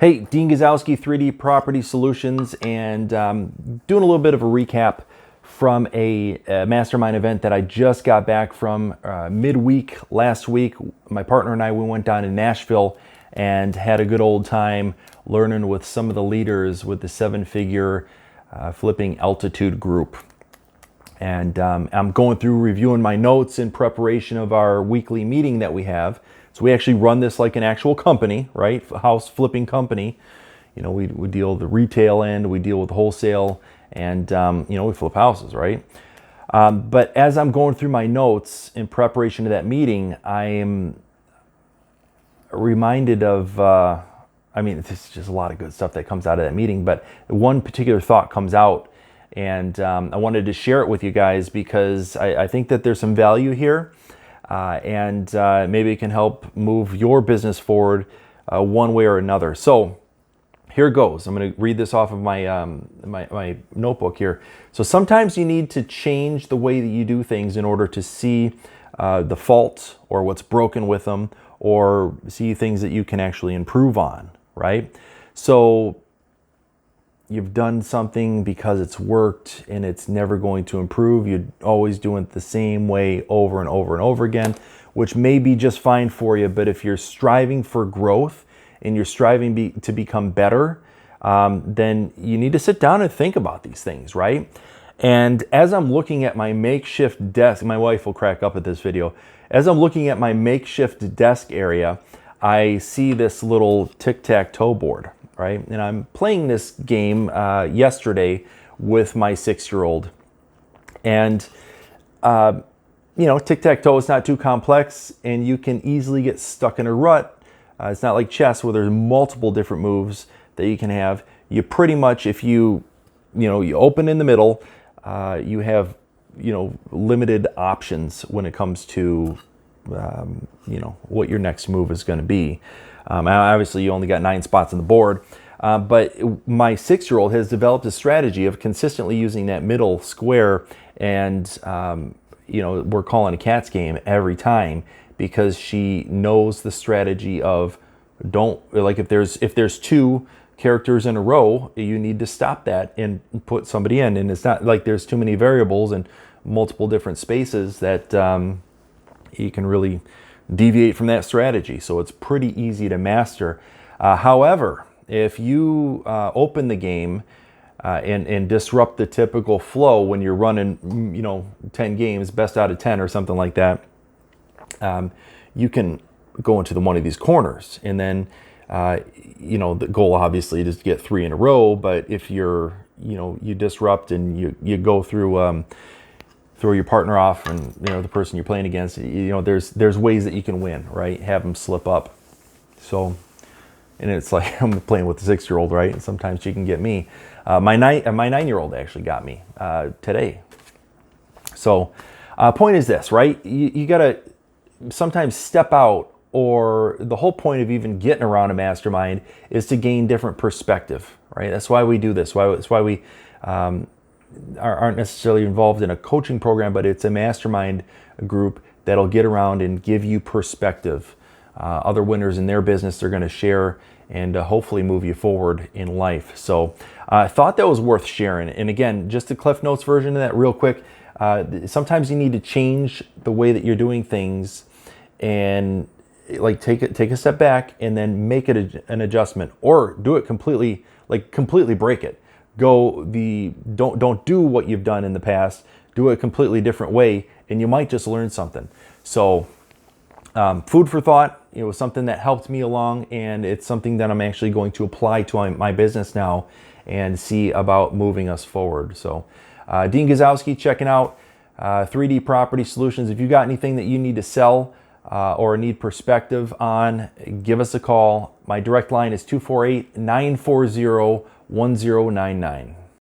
Hey, Dean Guzowski, 3D Property Solutions, and doing a little bit of a recap from a mastermind event that I just got back from midweek last week. My partner and I, we went down to Nashville and had a good old time learning with some of the leaders with the seven-figure flipping altitude group. And I'm going through reviewing my notes in preparation of our weekly meeting that we have. So we actually run this like an actual company, right? A house flipping company. You know, we deal with the retail end, we deal with wholesale, and we flip houses, right? But as I'm going through my notes in preparation to that meeting, I am reminded of, there's just a lot of good stuff that comes out of that meeting, but one particular thought comes out, and I wanted to share it with you guys because I think that there's some value here. And maybe it can help move your business forward one way or another. So here goes. I'm going to read this off of my my notebook here. So sometimes you need to change the way that you do things in order to see the fault or what's broken with them, or see things that you can actually improve on, right? So you've done something because it's worked and it's never going to improve. You're always doing it the same way over and over and over again, which may be just fine for you. But if you're striving for growth and you're striving to become better, then you need to sit down and think about these things, right? And as I'm looking at my makeshift desk, my wife will crack up at this video. As I'm looking at my makeshift desk area, I see this little tic-tac-toe board, right? And I'm playing this game yesterday with my 6-year-old. And, tic-tac-toe is not too complex, and you can easily get stuck in a rut. It's not like chess where there's multiple different moves that you can have. You pretty much, if you open in the middle, you have, limited options when it comes to, what your next move is going to be. Obviously, you only got 9 spots on the board, but my 6-year-old has developed a strategy of consistently using that middle square, and we're calling a cat's game every time because she knows the strategy of if there's 2 characters in a row, you need to stop that and put somebody in, and it's not like there's too many variables and multiple different spaces that you can really deviate from that strategy. So it's pretty easy to master. However, if you open the game and disrupt the typical flow when you're running, 10 games, best out of 10 or something like that, you can go into one of these corners. And then, the goal obviously is to get 3 in a row. But if you disrupt and you go through, throw your partner off, and the person you're playing against, there's ways that you can win, right? Have them slip up. So, and it's like I'm playing with the 6-year-old, right? And sometimes she can get me. My 9-year-old actually got me today. So, point is this, right? You gotta sometimes step out, or the whole point of even getting around a mastermind is to gain different perspective, right? That's why we do this. That's why we aren't necessarily involved in a coaching program, but it's a mastermind group that'll get around and give you perspective. Other winners in their business, they're going to share and hopefully move you forward in life. So I thought that was worth sharing. And again, just a Cliff Notes version of that real quick. Sometimes you need to change the way that you're doing things, and take a step back and then make it an adjustment, or do it completely break it. Don't do what you've done in the past. Do it a completely different way, and you might just learn something. So, food for thought. It was something that helped me along, and it's something that I'm actually going to apply to my business now and see about moving us forward. So, Dean Guzowski checking out 3D Property Solutions. If you got anything that you need to sell or need perspective on, give us a call. My direct line is 248-940-1099.